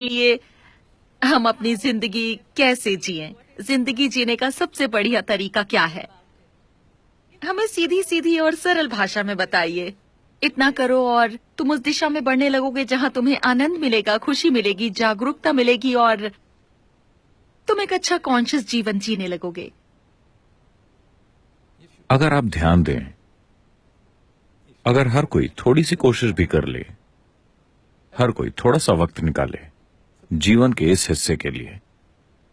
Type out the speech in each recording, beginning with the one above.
लिए हम अपनी जिंदगी कैसे जिएं? जिंदगी जीने का सबसे बढ़िया तरीका क्या है? हमें सीधी सीधी और सरल भाषा में बताइए। इतना करो और तुम उस दिशा में बढ़ने लगोगे जहां तुम्हें आनंद मिलेगा, खुशी मिलेगी, जागरूकता मिलेगी और तुम एक अच्छा कॉन्शियस जीवन जीने लगोगे। अगर आप ध्यान दें, अगर हर कोई थोड़ी सी कोशिश भी कर ले, हर कोई थोड़ा सा वक्त निकाले जीवन के इस हिस्से के लिए,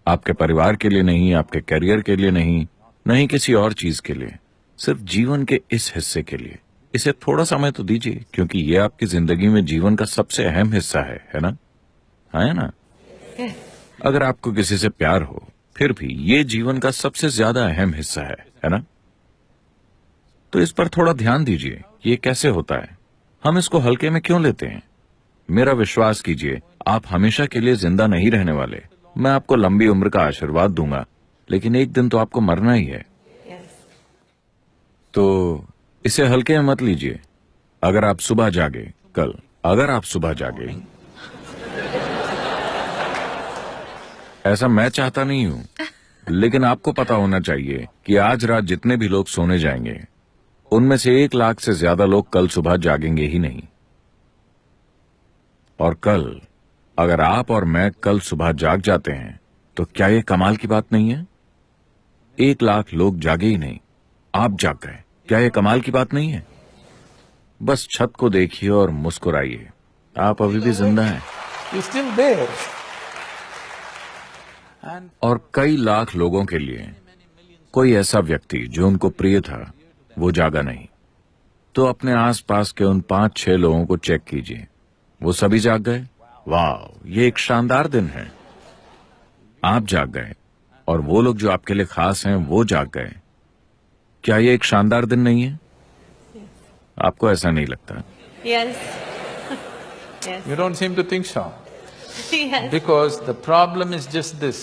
आपके परिवार के लिए नहीं, आपके करियर के लिए नहीं, नहीं किसी और चीज के लिए, सिर्फ जीवन के इस हिस्से के लिए इसे थोड़ा समय तो दीजिए, क्योंकि ये आपकी जिंदगी में जीवन का सबसे अहम हिस्सा है ना? है ना? अगर आपको किसी से प्यार हो, फिर भी ये जीवन का सबसे ज्यादा अहम हिस्सा है ना? तो इस पर थोड़ा ध्यान दीजिए, ये कैसे होता है, हम इसको हल्के में क्यों लेते हैं? मेरा विश्वास कीजिए, आप हमेशा के लिए जिंदा नहीं रहने वाले। मैं आपको लंबी उम्र का आशीर्वाद दूंगा, लेकिन एक दिन तो आपको मरना ही है। तो इसे हल्के में मत लीजिए। अगर आप सुबह जागे कल, अगर आप सुबह जागे, ऐसा मैं चाहता नहीं हूं, लेकिन आपको पता होना चाहिए कि आज रात जितने भी लोग सोने जाएंगे, उनमें से 1 लाख से ज्यादा लोग कल सुबह जागेंगे ही नहीं। और कल अगर आप और मैं कल सुबह जाग जाते हैं, तो क्या ये कमाल की बात नहीं है? 1 लाख लोग जागे ही नहीं, आप जाग गए, क्या ये कमाल की बात नहीं है? बस छत को देखिए और मुस्कुराइए, आप अभी भी जिंदा हैं। You're still there. और कई लाख लोगों के लिए कोई ऐसा व्यक्ति जो उनको प्रिय था, वो जागा नहीं। तो अपने आसपास के उन 5-6 लोगों को चेक कीजिए, वो सभी जाग गए। वाह, ये एक शानदार दिन है। आप जाग गए और वो लोग जो आपके लिए खास हैं वो जाग गए। क्या ये एक शानदार दिन नहीं है? आपको ऐसा नहीं लगता? Yes. Yes. You don't seem to think so. Yes. Because the problem is just this,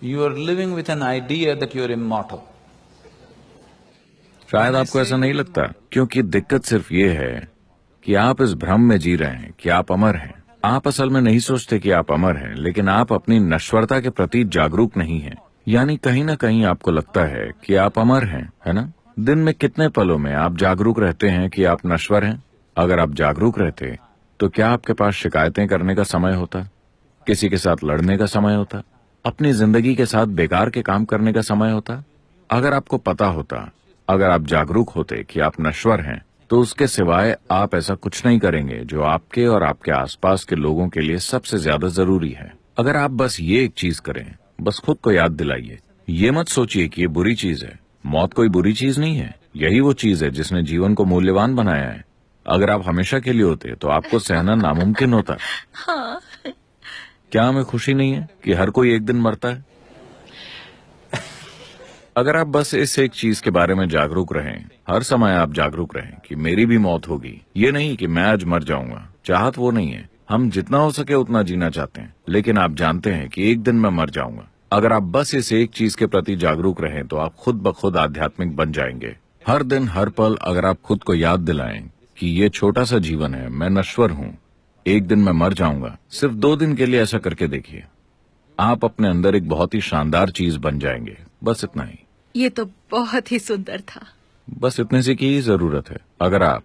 you are living with an idea that you are immortal. शायद आपको ऐसा नहीं लगता, क्योंकि दिक्कत सिर्फ ये है कि आप इस भ्रम में जी रहे हैं कि आप अमर हैं। आप असल में नहीं सोचते कि आप अमर हैं, लेकिन आप अपनी नश्वरता के प्रति जागरूक नहीं हैं। यानी कहीं ना कहीं आपको लगता है कि आप अमर हैं, है ना? दिन में कितने पलों में आप जागरूक रहते हैं कि आप नश्वर हैं? अगर आप जागरूक रहते, तो क्या आपके पास शिकायतें करने का समय होता, किसी के साथ लड़ने का समय होता, अपनी जिंदगी के साथ बेकार के काम करने का समय होता? अगर आपको पता होता, अगर आप जागरूक होते कि आप नश्वर हैं, तो उसके सिवाय आप ऐसा कुछ नहीं करेंगे जो आपके और आपके आसपास के लोगों के लिए सबसे ज्यादा जरूरी है। अगर आप बस ये एक चीज करें, बस खुद को याद दिलाइए, ये मत सोचिए कि ये बुरी चीज है। मौत कोई बुरी चीज नहीं है, यही वो चीज है जिसने जीवन को मूल्यवान बनाया है। अगर आप हमेशा के लिए होते, तो आपको सहना नामुमकिन होता। हाँ। क्या हमें खुशी नहीं है कि हर कोई एक दिन मरता है? अगर आप बस इस एक चीज के बारे में जागरूक रहें, हर समय आप जागरूक रहें कि मेरी भी मौत होगी, ये नहीं कि मैं आज मर जाऊंगा। चाहत वो नहीं है, हम जितना हो सके उतना जीना चाहते हैं, लेकिन आप जानते हैं कि एक दिन मैं मर जाऊंगा। अगर आप बस इस एक चीज के प्रति जागरूक रहें, तो आप खुद ब खुद आध्यात्मिक बन जाएंगे। हर दिन हर पल अगर आप खुद को याद दिलाएं कि ये छोटा सा जीवन है, मैं नश्वर हूँ, एक दिन मैं मर जाऊंगा, सिर्फ 2 दिन के लिए ऐसा करके देखिए, आप अपने अंदर एक बहुत ही शानदार चीज बन जाएंगे। बस इतना ही। ये तो बहुत ही सुंदर था। बस इतने से की ही जरूरत है। अगर आप